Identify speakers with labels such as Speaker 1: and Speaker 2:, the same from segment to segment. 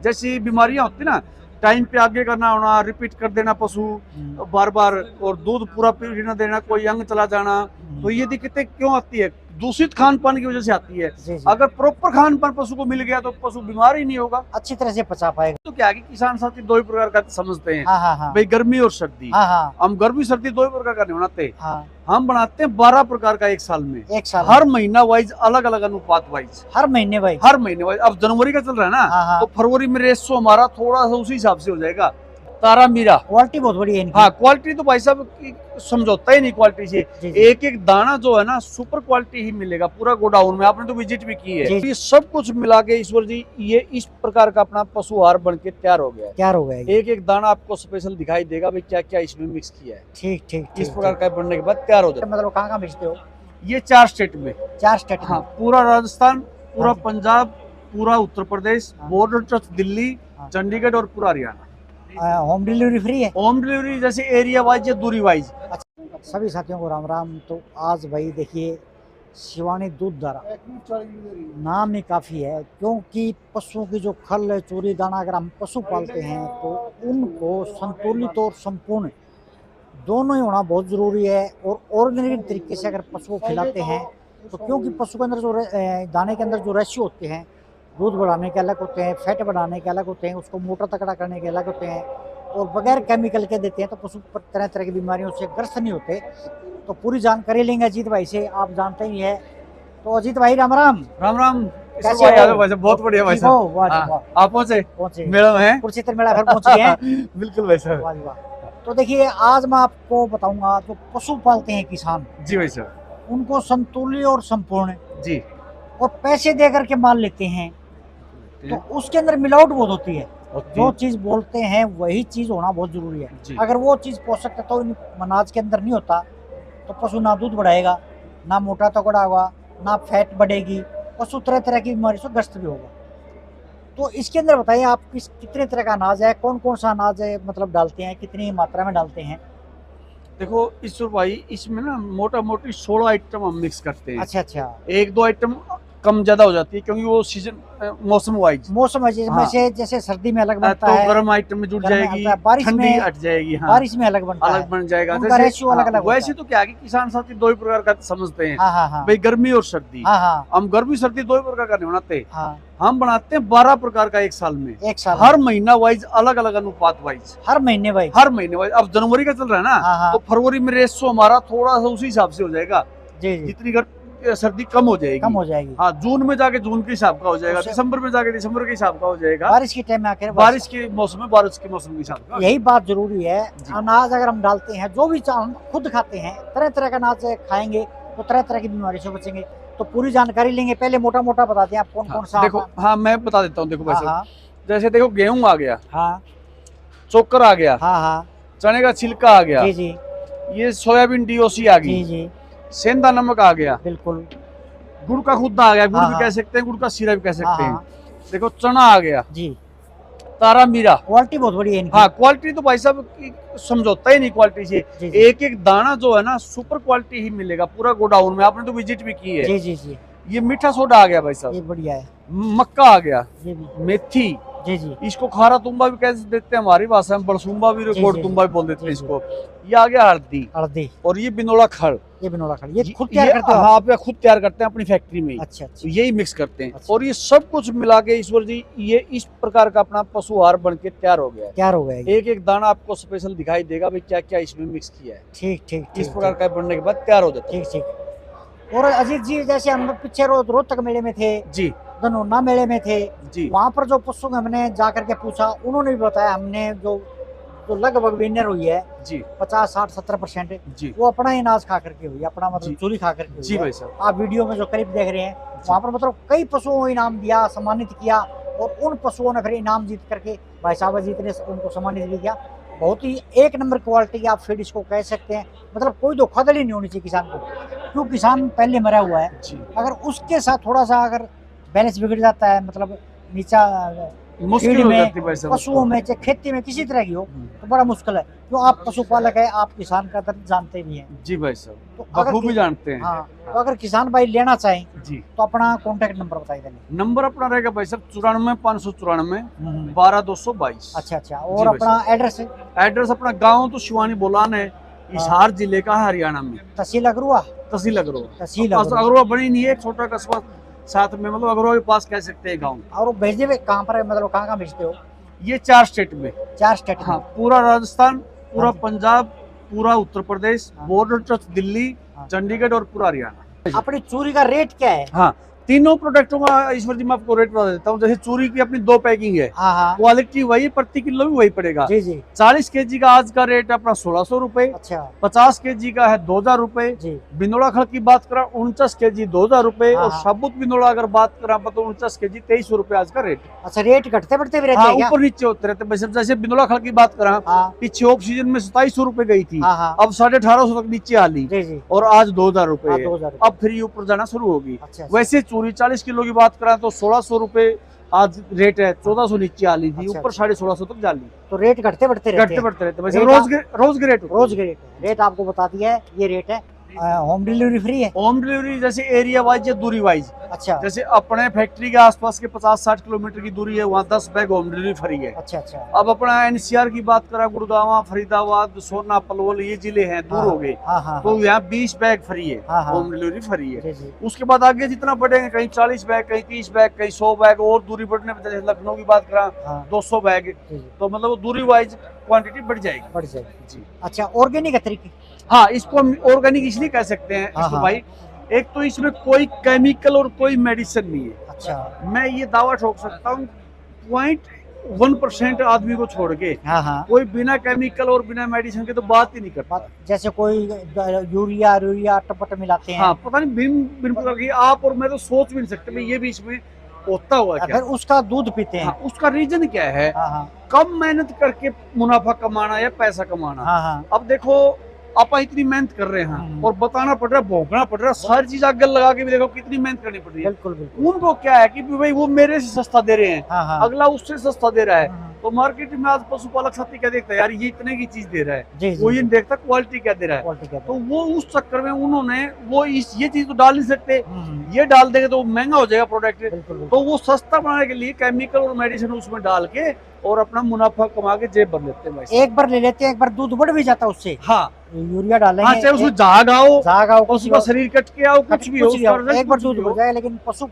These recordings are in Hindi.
Speaker 1: जैसी बीमारियां होती ना, टाइम पे आगे करना होना, रिपीट कर देना पशु बार बार, और दूध पूरा पी न देना, कोई अंग चला जाना, तो ये दिक्कतें क्यों आती है? दूषित खान पान की वजह से आती है।
Speaker 2: जी जी।
Speaker 1: अगर प्रॉपर खान पान पशु को मिल गया तो पशु बीमार ही नहीं होगा।
Speaker 2: अच्छी तरह से पचा पाएगा।
Speaker 1: तो क्या है कि किसान साथी दो ही प्रकार का समझते हैं,
Speaker 2: हाँ हाँ हाँ
Speaker 1: भाई गर्मी और सर्दी।
Speaker 2: हाँ हाँ
Speaker 1: हम गर्मी सर्दी दो ही प्रकार का नहीं बनाते,
Speaker 2: हाँ।
Speaker 1: हम बनाते हैं 12 प्रकार का एक साल में,
Speaker 2: एक साल
Speaker 1: हर महीना वाइज, अलग अलग अनुपात वाइज,
Speaker 2: हर महीने भाई।
Speaker 1: हर महीने वाइज। अब जनवरी का चल रहा है ना,
Speaker 2: हाँ हाँ।
Speaker 1: तो फरवरी में रेसो हमारा थोड़ा सा उसी हिसाब से हो जाएगा। तारा मीरा,
Speaker 2: क्वालिटी बहुत बढ़िया है इनकी।
Speaker 1: हाँ क्वालिटी तो भाई साहब समझौता ही नहीं क्वालिटी से।
Speaker 2: जी जी।
Speaker 1: एक एक दाना जो है ना सुपर क्वालिटी ही मिलेगा पूरा गोडाउन में, आपने तो विजिट भी की है।
Speaker 2: जी।
Speaker 1: ये सब कुछ मिला के ईश्वर जी ये इस प्रकार का अपना पशु आहार बन के तैयार हो गया है।
Speaker 2: तैयार हो गया ये।
Speaker 1: एक एक दाना आपको स्पेशल दिखाई देगा भाई क्या क्या इसमें मिक्स किया है।
Speaker 2: ठीक ठीक
Speaker 1: इस
Speaker 2: ठीक
Speaker 1: प्रकार
Speaker 2: ठीक।
Speaker 1: का बनने के बाद तैयार हो जाता
Speaker 2: मतलब कहाँ कहाँ बेचते हो?
Speaker 1: है। ये 4 स्टेट में,
Speaker 2: 4 स्टेट
Speaker 1: हाँ
Speaker 2: में।
Speaker 1: पूरा राजस्थान, पूरा
Speaker 2: हाँ जी।
Speaker 1: पंजाब, पूरा उत्तर प्रदेश,
Speaker 2: हाँ।
Speaker 1: बॉर्डर टच दिल्ली,
Speaker 2: हाँ।
Speaker 1: चंडीगढ़ और पूरा हरियाणा।
Speaker 2: होम डिलीवरी फ्री है?
Speaker 1: होम डिलीवरी जैसे एरिया वाइज या दूरी वाइज।
Speaker 2: सभी साथियों को राम राम। तो आज भाई देखिए शिवानी दूध धारा नाम ही काफ़ी है, क्योंकि पशुओं की जो खल चूरी दाना अगर हम पशु पालते हैं तो उनको संतुलित और संपूर्ण दोनों ही होना बहुत ज़रूरी है। और ऑर्गेनिक तरीके से अगर पशु को खिलाते हैं तो, क्योंकि पशु के अंदर जो दाने के अंदर जो रेशियो होते हैं, दूध बढ़ाने के अलग होते हैं, फैट बढ़ाने के अलग होते हैं, उसको मोटा तकड़ा करने के अलग होते हैं, और बगैर केमिकल के देते हैं तो पशु पर तरह तरह की बीमारियों से ग्रस्त नहीं होते। तो पूरी जानकारी लेंगे अजीत भाई से, आप जानते ही है। तो अजीत भाई राम राम।
Speaker 1: राम राम।
Speaker 2: कैसे
Speaker 1: भाई
Speaker 2: हो?
Speaker 1: भाई साहब बहुत बढ़िया भाई
Speaker 2: ठीक हो?
Speaker 1: साहब।
Speaker 2: वाह जी
Speaker 1: हाँ,
Speaker 2: वाह।
Speaker 1: आप पहुंचे
Speaker 2: पहुंचे
Speaker 1: मेला में?
Speaker 2: कुरुक्षेत्र मेला घर पहुंचे हैं।
Speaker 1: बिल्कुल भाई साहब।
Speaker 2: वाह जी वाह। तो देखिए आज मैं आपको बताऊंगा, जो पशु पालते हैं किसान,
Speaker 1: जी भाई साहब।
Speaker 2: उनको संतुलित और संपूर्ण
Speaker 1: जी।
Speaker 2: और पैसे दे करके माल लेते हैं, तो उसके अंदर मिलावट बहुत होती है। जो चीज बोलते हैं वही चीज होना बहुत जरूरी है। अगर वो चीज पोषक तत्व तो अनाज के अंदर नहीं होता तो पशु ना दूध बढ़ाएगा, ना मोटा तगड़ा होगा, ना फैट बढ़ेगी, पशु तरह तरह की बीमारी से ग्रस्त भी होगा। तो इसके अंदर बताइए आप कितने तरह का अनाज है, कौन कौन सा अनाज है, मतलब डालते हैं, कितनी मात्रा में डालते हैं?
Speaker 1: देखो ईश्वर भाई इसमें ना मोटा मोटी 16 आइटम हम मिक्स करते हैं।
Speaker 2: अच्छा अच्छा।
Speaker 1: एक दो आइटम कम ज्यादा हो जाती है क्योंकि वो सीजन मौसम वाइज,
Speaker 2: मौसम है
Speaker 1: हाँ।
Speaker 2: जैसे सर्दी में अलग बनता
Speaker 1: तो
Speaker 2: है,
Speaker 1: गर्म आइटम में जुड़
Speaker 2: गर्म में
Speaker 1: जाएगी,
Speaker 2: आता है, बारिश
Speaker 1: ठंडी
Speaker 2: में
Speaker 1: हट जाएगी, हाँ
Speaker 2: बारिश में अलग बनता है,
Speaker 1: अलग बन जाएगा।
Speaker 2: उनका
Speaker 1: जैसे
Speaker 2: रेशियो अलग अलग
Speaker 1: वैसे तो क्या है कि किसान साथी दो ही प्रकार का समझते हैं,
Speaker 2: हाँ हाँ हाँ
Speaker 1: भाई गर्मी और सर्दी।
Speaker 2: हाँ हाँ
Speaker 1: हम गर्मी सर्दी दो ही प्रकार का नहीं बनाते,
Speaker 2: हाँ।
Speaker 1: हम बनाते हैं 12 प्रकार का एक साल में,
Speaker 2: एक साल
Speaker 1: हर महीना वाइज, अलग अलग अनुपात वाइज,
Speaker 2: हर महीने भाई।
Speaker 1: हर महीने वाइज। अब जनवरी का चल रहा है ना,
Speaker 2: हाँ हाँ
Speaker 1: तो फरवरी में रेसो हमारा थोड़ा सा उसी हिसाब से हो जाएगा,
Speaker 2: जी जी,
Speaker 1: जितनी सर्दी कम हो जाएगी,
Speaker 2: कम हो जाएगी।
Speaker 1: हाँ जून में जाके जून के हिसाब का हो जाएगा,
Speaker 2: उससे-
Speaker 1: दिसंबर में जाके दिसंबर के हिसाब का हो जाएगा,
Speaker 2: बारिश के टाइम में आकर
Speaker 1: बारिश के मौसम में बारिश के मौसम के हिसाब का।
Speaker 2: यही बात जरूरी है।
Speaker 1: जी।
Speaker 2: अनाज अगर हम डालते हैं, जो भी हम खुद खाते हैं, तरह तरह का अनाज खाएंगे तो तरह तरह की बीमारी से बचेंगे। तो पूरी जानकारी लेंगे, पहले मोटा मोटा बता दें आप कौन कौन सा।
Speaker 1: देखो हाँ मैं बता देता हूँ, देखो
Speaker 2: हाँ
Speaker 1: वैसे
Speaker 2: हाँ
Speaker 1: जैसे देखो गेहूं आ गया,
Speaker 2: हाँ
Speaker 1: चोकर आ गया,
Speaker 2: हाँ हाँ
Speaker 1: चने का छिलका आ गया,
Speaker 2: जी जी
Speaker 1: ये सोयाबीन डीओसी आ
Speaker 2: जी
Speaker 1: गई,
Speaker 2: जी
Speaker 1: सेंधा नमक आ गया,
Speaker 2: बिल्कुल।
Speaker 1: गुड़ का खुद्दा आ गया, गुड़
Speaker 2: हाँ,
Speaker 1: भी
Speaker 2: हाँ।
Speaker 1: कह सकते हैं, गुड़ का सीरा भी कह
Speaker 2: हाँ
Speaker 1: सकते हैं।
Speaker 2: हाँ
Speaker 1: देखो चना आ गया,
Speaker 2: जी,
Speaker 1: तारा मीरा,
Speaker 2: क्वालिटी बहुत बढ़िया है इनकी।
Speaker 1: हाँ क्वालिटी तो भाई साहब समझौता ही नहीं क्वालिटी से।
Speaker 2: जी जी
Speaker 1: एक एक दाना जो है ना सुपर क्वालिटी ही मिलेगा पूरा गोडाउन में, आपने तो विजिट भी की है।
Speaker 2: जी जी जी,
Speaker 1: ये मीठा सोडा आ गया भाई साहब,
Speaker 2: ये बढ़िया है।
Speaker 1: मक्का आ गया,
Speaker 2: ये भी
Speaker 1: मेथी,
Speaker 2: जी जी
Speaker 1: इसको खारा तुम्बा भी कह देते हैं हमारी भाषा में, बड़सुम्बा भी,
Speaker 2: जी,
Speaker 1: गोड़
Speaker 2: जी,
Speaker 1: तुम्बा भी बोल देते हैं
Speaker 2: जी,
Speaker 1: इसको। ये आ गया हल्दी,
Speaker 2: हल्दी,
Speaker 1: और ये बिनोला खड़,
Speaker 2: ये बिनोला खड़ी, ये खुद तैयार करते हो आप?
Speaker 1: हाँ आप खुद तैयार करते हैं अपनी फैक्ट्री में ही,
Speaker 2: अच्छा
Speaker 1: तो
Speaker 2: अच्छा
Speaker 1: यही मिक्स करते हैं।
Speaker 2: अच्छा।
Speaker 1: और ये सब कुछ मिला के ईश्वर जी ये इस प्रकार का अपना पशु आहार बन के तैयार हो गया है।
Speaker 2: तैयार हो गया ये।
Speaker 1: एक एक दाना आपको स्पेशल दिखाई देगा भाई क्या क्या इसमें मिक्स किया है।
Speaker 2: ठीक ठीक
Speaker 1: इस
Speaker 2: ठीक
Speaker 1: प्रकार का बनने के बाद तैयार हो जाता है।
Speaker 2: ठीक ठीक। और अजीत जी जैसे हम लोग पीछे रोहतक मेले में थे,
Speaker 1: जी
Speaker 2: धनौना मेले में थे,
Speaker 1: जी
Speaker 2: वहाँ पर जो पशु हमने जा करके पूछा, उन्होंने भी बताया, हमने जो जो लगभग विनर हुई है
Speaker 1: जी
Speaker 2: 50-60-70%
Speaker 1: जी
Speaker 2: वो अपना ही अनाज खा करके हुई, अपना
Speaker 1: जी।
Speaker 2: मतलब चूरी खा करके हुई
Speaker 1: जी
Speaker 2: है।
Speaker 1: भाई साहब।
Speaker 2: आप वीडियो में जो क्लिप देख रहे हैं वहाँ पर मतलब कई पशुओं को इनाम दिया, सम्मानित किया, और उन पशुओं ने फिर इनाम जीत करके भाई साहब अजीत ने उनको सम्मानित भी किया। बहुत ही एक नंबर क्वालिटी की आप फीड इसको कह सकते हैं, मतलब कोई धोखाधड़ी नहीं होनी चाहिए किसान को, क्यों किसान पहले मरा हुआ है।
Speaker 1: जी
Speaker 2: अगर उसके साथ थोड़ा सा अगर बैलेंस बिगड़ जाता है, मतलब नीचा
Speaker 1: मुश्किल
Speaker 2: फील्ड
Speaker 1: हो
Speaker 2: में,
Speaker 1: जाती है भाई साहब।
Speaker 2: पशुओं में, चाहे खेती में, किसी तरह की हो तो बड़ा मुश्किल है। क्यों, आप पशुपालक है, आप किसान का दर्द जानते भी हैं।
Speaker 1: जी भाई साहब,
Speaker 2: तो अगर
Speaker 1: बखूबी जानते हैं।
Speaker 2: हाँ, तो अगर किसान भाई लेना चाहें
Speaker 1: जी,
Speaker 2: तो अपना कॉन्टेक्ट नंबर बताइए देंगे।
Speaker 1: नंबर अपना रहेगा भाई साहब 94 594
Speaker 2: हम्म।
Speaker 1: 12 222।
Speaker 2: अच्छा अच्छा,
Speaker 1: जी
Speaker 2: और
Speaker 1: भाई
Speaker 2: अपना एड्रेस है?
Speaker 1: एड्रेस अपना गांव तो शिवानी बोलान है, हिसार जिले का, हरियाणा में,
Speaker 2: तहसील अगरुआ।
Speaker 1: तहसील अगरोहा।
Speaker 2: तहसील
Speaker 1: अब
Speaker 2: अगरुआ।
Speaker 1: अगरोहा बड़ी नहीं है, एक छोटा कस्बा साथ में, मतलब अगरोहा के पास कह सकते हैं गांव।
Speaker 2: और वो भेजने में कहाँ पर है, मतलब कहाँ कहाँ भेजते हो?
Speaker 1: ये 4 स्टेट में।
Speaker 2: 4 स्टेट में?
Speaker 1: हाँ, पूरा राजस्थान, पूरा
Speaker 2: हाँ जी।
Speaker 1: पंजाब, पूरा उत्तर प्रदेश,
Speaker 2: हाँ।
Speaker 1: बॉर्डर टच दिल्ली,
Speaker 2: हाँ।
Speaker 1: चंडीगढ़ और पूरा हरियाणा।
Speaker 2: अपनी चूरी का रेट क्या है?
Speaker 1: हाँ, तीनों प्रोडक्टों का ईश्वर जी मैं आपको रेट बता देता हूँ। जैसे चूरी की अपनी 2 पैकिंग है,
Speaker 2: हाँ हाँ
Speaker 1: क्वालिटी वही, प्रति किलो भी वही पड़ेगा।
Speaker 2: जी जी।
Speaker 1: 40 केजी का आज का रेट है अपना 1600 रुपए,
Speaker 2: अच्छा
Speaker 1: 50 केजी का है 2000 रुपए,
Speaker 2: जी।
Speaker 1: बिनोड़ा खल की बात करें 49 केजी 2000 रुपए,
Speaker 2: हाँ,
Speaker 1: और
Speaker 2: हाँ।
Speaker 1: साबुत बिनोड़ा अगर बात करें तो 49 केजी 2300 रुपए आज का रेट।
Speaker 2: अच्छा, रेट घटते बढ़ते भी रहते
Speaker 1: हाँ,
Speaker 2: हैं क्या?
Speaker 1: ऊपर नीचे होते रहते हैं। जैसे बिनोड़ा खल की बात करें,
Speaker 2: हाँ
Speaker 1: पीछे ऑफ सीजन में 2700 रुपए गई थी,
Speaker 2: हाँ हाँ
Speaker 1: अब 1850 तक नीचे आ ली,
Speaker 2: जी जी।
Speaker 1: और आज 2000 रुपए
Speaker 2: हाँ,
Speaker 1: है।
Speaker 2: 2000।
Speaker 1: अब फिर ये ऊपर जाना शुरू होगी।
Speaker 2: अच्छा
Speaker 1: वैसे चूरी 40 किलो की बात करें तो 1600 रुपए आज रेट है, 1400 नीचे आ ली थी,
Speaker 2: अच्छा,
Speaker 1: ऊपर 1650 तक जा ली।
Speaker 2: तो रेट घटते बढ़ते रहते
Speaker 1: घटते
Speaker 2: हैं।
Speaker 1: बढ़ते रहते हैं। वैसे
Speaker 2: रेट
Speaker 1: रोज के रेट होते हैं।
Speaker 2: रोज के रेट आपको बता दिया है, ये रेट है। होम डिलीवरी फ्री है?
Speaker 1: होम डिलीवरी जैसे एरिया वाइज या दूरी वाइज,
Speaker 2: अच्छा
Speaker 1: जैसे अपने फैक्ट्री के आसपास के 50-60 किलोमीटर की दूरी है, वहाँ 10 बैग होम डिलीवरी फ्री है।
Speaker 2: अच्छा अच्छा।
Speaker 1: अब अपना एनसीआर की बात करें, गुड़गांव, फरीदाबाद, सोना, पलवल, ये जिले हैं, दूर हो गए,
Speaker 2: हाँ हाँ
Speaker 1: तो यहाँ 20 बैग फ्री है,
Speaker 2: हाँ, हाँ।
Speaker 1: होम डिलीवरी फ्री है।
Speaker 2: जी जी।
Speaker 1: उसके बाद आगे जितना बढ़ेंगे, कहीं 40 बैग, कहीं 30 बैग, कहीं 100 बैग, और दूरी बढ़ने पर जैसे लखनऊ की बात करें
Speaker 2: हाँ
Speaker 1: 200 बैग,
Speaker 2: जी जी,
Speaker 1: तो मतलब दूरी वाइज क्वांटिटी बढ़ जाएगी।
Speaker 2: बढ़ जाएगी।
Speaker 1: जी
Speaker 2: अच्छा, ऑर्गेनिक है तरीके?
Speaker 1: हाँ, इसको हम ऑर्गेनिक इसलिए कह सकते हैं
Speaker 2: हाँ,
Speaker 1: इसको
Speaker 2: हाँ।
Speaker 1: भाई, एक तो इसमें कोई केमिकल और कोई मेडिसिन नहीं है।
Speaker 2: अच्छा
Speaker 1: मैं ये दावा ठोक सकता हूँ 0.1% आदमी को छोड़ के
Speaker 2: हाँ हाँ।
Speaker 1: कोई बिना केमिकल और बिना मेडिसिन के तो बात ही नहीं करता।
Speaker 2: जैसे कोई यूरिया यूरिया टपट मिलाते हैं?
Speaker 1: हाँ, पता नहीं भिन्न भिन्न प्रकार की, आप और मैं तो सोच भी नहीं सकते भाई ये भी इसमें होता हुआ क्या।
Speaker 2: फिर उसका दूध पीते हैं?
Speaker 1: हाँ, उसका रीजन क्या है?
Speaker 2: हाँ हाँ
Speaker 1: कम मेहनत करके मुनाफा कमाना या पैसा कमाना।
Speaker 2: हाँ हाँ
Speaker 1: अब देखो, आप इतनी मेहनत कर रहे हैं और बताना पड़ रहा है, भोंकना पड़ रहा है, सारी चीज आगे लगा के भी देखो कितनी मेहनत करनी पड़ रही है।
Speaker 2: बिल्कुल बिल्कुल।
Speaker 1: उनको क्या है कि भाई वो मेरे से सस्ता दे रहे हैं,
Speaker 2: हाँ हाँ
Speaker 1: अगला उससे सस्ता दे रहा है,
Speaker 2: हाँ,
Speaker 1: तो मार्केट में आज पशुपालक साथी क्या देखता है, यार ये इतने की चीज दे रहा है,
Speaker 2: जी जी
Speaker 1: वो ये नहीं देखता क्वालिटी क्या दे रहा है।
Speaker 2: क्वालिटी क्या
Speaker 1: तो वो उस चक्कर में उन्होंने वो ये चीज तो डाल नहीं सकते,
Speaker 2: है?
Speaker 1: ये डाल देंगे तो महंगा हो जाएगा प्रोडक्ट,
Speaker 2: बिल्कुल बिल्कुल।
Speaker 1: तो वो सस्ता बनाने के लिए केमिकल और मेडिसिन उसमें डाल के और अपना मुनाफा कमा के जेब भर लेते हैं भाई।
Speaker 2: एक बार ले लेते हैं, एक बार दूध बढ़ भी जाता है उससे।
Speaker 1: हाँ
Speaker 2: यूरिया डालेंगे,
Speaker 1: हाँ, चाहे उसमें झाग आओ,
Speaker 2: झाग आओ,
Speaker 1: पशु का शरीर कट के आओ, कुछ भी हो, उसका result
Speaker 2: एक बार
Speaker 1: कुछ
Speaker 2: दूध
Speaker 1: भी हो।
Speaker 2: बढ़ जाए, लेकिन पशु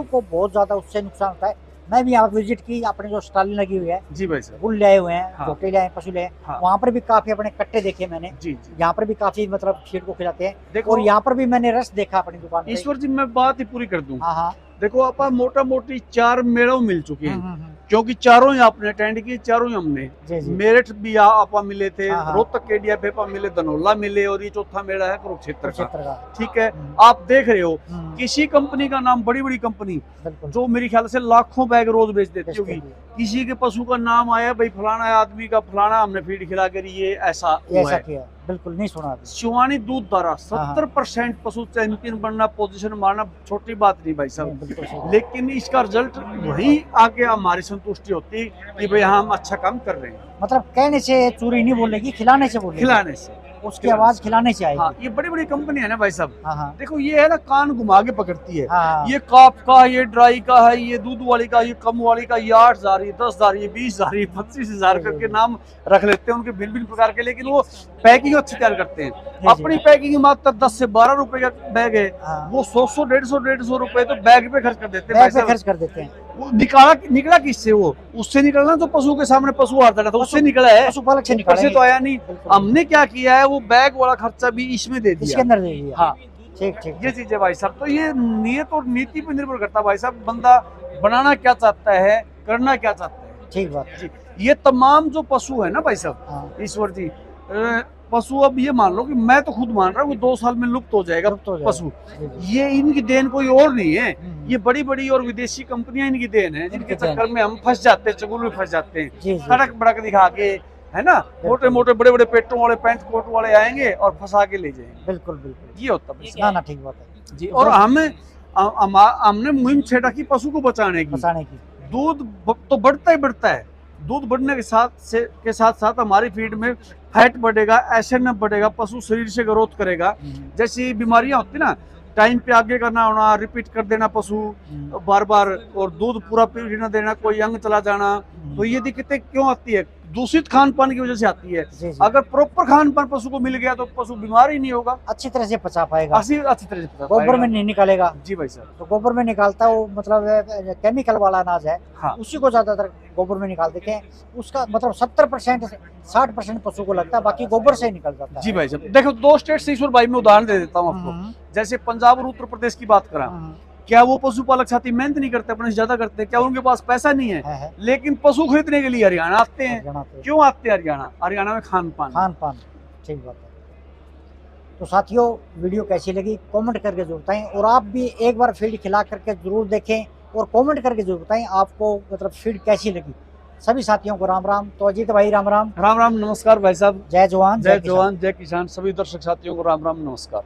Speaker 2: को बहुत ज्यादा उससे नुकसान होता है। मैं भी यहाँ पर विजिट की, अपने जो स्टॉल लगी हुई है,
Speaker 1: जी भाई साहब।
Speaker 2: बुल ले आए हुए हैं,
Speaker 1: हाँ।
Speaker 2: झोटे ले आए, पशु ले आए,
Speaker 1: हाँ।
Speaker 2: वहाँ पर भी काफी अपने कट्टे देखे मैंने।
Speaker 1: जी जी,
Speaker 2: यहाँ पर भी काफी मतलब फीड को खिलाते हैं,
Speaker 1: देखो
Speaker 2: और यहाँ पर भी मैंने रस देखा अपनी दुकान पे।
Speaker 1: ईश्वर जी मैं बात ही पूरी कर दूं।
Speaker 2: हाँ हाँ
Speaker 1: देखो आपा मोटा मोटी 4 मेड़ों मिल चुके हैं,
Speaker 2: हम्म।
Speaker 1: क्योंकि चारों ही आपने अटेंड किए, चारों ही हमने।
Speaker 2: जी जी
Speaker 1: मेरठ भी आपा मिले थे,
Speaker 2: हाँ, हाँ।
Speaker 1: रोहतक के डीएफए पा मिले, धनौला मिले, और ये चौथा मेड़ा है कुरुक्षेत्र का।
Speaker 2: क्षेत्र का।
Speaker 1: ठीक है,
Speaker 2: हम्म।
Speaker 1: आप देख रहे हो
Speaker 2: हम्म,
Speaker 1: किसी कंपनी का नाम, बड़ी बड़ी कंपनी
Speaker 2: बिल्कुल।
Speaker 1: जो मेरे ख्याल से लाखों बैग रोज बेच देती
Speaker 2: बेचते
Speaker 1: होगी,
Speaker 2: भी।
Speaker 1: किसी के पशु का नाम आया भाई फलाना आदमी का फलाना हमने फीड खिला कर ये ऐसा
Speaker 2: ये
Speaker 1: हुआ
Speaker 2: ऐसा
Speaker 1: है।
Speaker 2: किया, बिल्कुल नहीं सुना अभी।
Speaker 1: शिवानी दूध द्वारा
Speaker 2: हाँ।
Speaker 1: 70% पशु चैंपियन बनना, पोजीशन मारना छोटी बात नहीं भाई साहब।
Speaker 2: नहीं, बिल्कुल सही।
Speaker 1: लेकिन इसका रिजल्ट वही आके हमारी संतुष्टि होती कि भाई हाँ हम अच्छा काम कर रहे हैं,
Speaker 2: मतलब कहने से चूरी नहीं बोलेगी, खिलाने से बोलेगी।
Speaker 1: खिलाने से।
Speaker 2: उसकी आवाज खिलाने से आएगी।
Speaker 1: हाँ, ये बड़ी बड़ी कंपनी है ना भाई साहब,
Speaker 2: हाँ हाँ
Speaker 1: देखो ये है ना, कान घुमा के पकड़ती है।
Speaker 2: हाँ
Speaker 1: ये काप का, ये ड्राई का है, ये दूध वाली का, ये कम वाली का, ये 8,000, ये 10,000, ये 20,000, ये 25,000 करके नाम रख लेते हैं उनके भिन्न भिन्न प्रकार के, लेकिन वो पैकिंग अच्छी तैयार करते हैं।
Speaker 2: जी।
Speaker 1: अपनी पैकिंग मात्र 10 से 12 रुपए का बैग है,
Speaker 2: हाँ।
Speaker 1: वो 100-150 रुपए तो बैग पे खर्च कर देते हैं
Speaker 2: बैग
Speaker 1: भाई
Speaker 2: पे
Speaker 1: साहब।
Speaker 2: खर्च कर देते हैं।
Speaker 1: वो निकला किससे? वो उससे निकलना तो पशु के सामने पशु आता था, उससे निकला है,
Speaker 2: पशुपालक से
Speaker 1: ऊपर से
Speaker 2: निकालेंगे।
Speaker 1: तो आया नहीं।
Speaker 2: बिल्कुल।
Speaker 1: हमने क्या किया है, वो बैग वाला खर्चा भी इसमें दे
Speaker 2: इसके
Speaker 1: दिया।
Speaker 2: अंदर दे दिया।
Speaker 1: हाँ,
Speaker 2: ठीक ठीक
Speaker 1: ये चीज है भाई साहब। तो ये नियत और नीति पे निर्भर करता है भाई साहब, बंदा बनाना क्या चाहता है, करना क्या चाहता है।
Speaker 2: ठीक बात है।
Speaker 1: जी, ये तमाम जो पशु है ना भाई साहब,
Speaker 2: हाँ,
Speaker 1: ईश्वर जी, पशु अब ये मान लो कि मैं तो खुद मान रहा हूँ कि 2 साल में लुप्त हो जाएगा
Speaker 2: लुप्त हो जाएगा।
Speaker 1: पशु।
Speaker 2: जी, जी।
Speaker 1: ये इनकी देन कोई और नहीं है,
Speaker 2: हम्म,
Speaker 1: ये बड़ी बड़ी और विदेशी कंपनियां इनकी देन है, जिनके
Speaker 2: इनकी देन।
Speaker 1: चक्कर में हम फंस जाते हैं, चंगुल में फंस जाते हैं।
Speaker 2: जी जी
Speaker 1: सड़क बड़क दिखा के, है ना, मोटे मोटे बड़े बड़े पेटों वाले पैंट कोट वाले आएंगे और फंसा के ले जाएंगे।
Speaker 2: बिल्कुल बिल्कुल।
Speaker 1: ये होता है
Speaker 2: ना ना, ठीक बात है
Speaker 1: जी। और हमने मुहिम छेड़ा की पशु को बचाने की।
Speaker 2: बचाने की।
Speaker 1: तो बढ़ता ही बढ़ता है। दूध बढ़ने के साथ साथ हमारी फीड में फैट बढ़ेगा, एसिड बढ़ेगा, पशु शरीर से ग्रोथ करेगा। जैसी बीमारियां होती ना, टाइम पे आगे करना होना, रिपीट कर देना पशु बार बार, और दूध पूरा पीना देना, कोई अंग चला जाना, तो ये दिक्कतें क्यों आती है? दूषित खान पान की वजह से आती है।
Speaker 2: जी, जी।
Speaker 1: अगर प्रॉपर खान पान पशु को मिल गया तो पशु बीमार ही नहीं होगा,
Speaker 2: अच्छी तरह से पचा पाएगा,
Speaker 1: अच्छी तरह से पचा
Speaker 2: गोबर
Speaker 1: पाएगा।
Speaker 2: में नहीं निकालेगा।
Speaker 1: जी भाई साहब।
Speaker 2: तो गोबर में निकालता है वो, मतलब केमिकल वाला अनाज है,
Speaker 1: हाँ।
Speaker 2: उसी को ज्यादातर गोबर में निकाल देते हैं। उसका मतलब 70% 60% पशु को लगता है, बाकी गोबर से ही निकल जाता है।
Speaker 1: जी भाई साहब, देखो 2 स्टेट से ईश्वर भाई मैं उदाहरण दे देता हूँ आपको। जैसे पंजाब और उत्तर प्रदेश की बात करा, क्या वो पशुपालक साथी मेहनत नहीं करते, अपने से ज्यादा करते? क्या उनके पास पैसा नहीं है? लेकिन पशु खरीदने के लिए हरियाणा आते हैं। क्यों आते हैं हरियाणा? हरियाणा में खान पान,
Speaker 2: ठीक बात है। तो साथियों, वीडियो कैसी लगी कमेंट करके जरूर बताएं, और आप भी एक बार फीड खिला करके जरूर देखें और कमेंट करके जरूर बताएं आपको मतलब फीड कैसी लगी। सभी साथियों को राम राम। तो अजीत भाई राम राम।
Speaker 1: राम राम, नमस्कार भाई साहब।
Speaker 2: जय जवान
Speaker 1: जय जवान जय किसान। सभी दर्शक साथियों को राम राम, नमस्कार।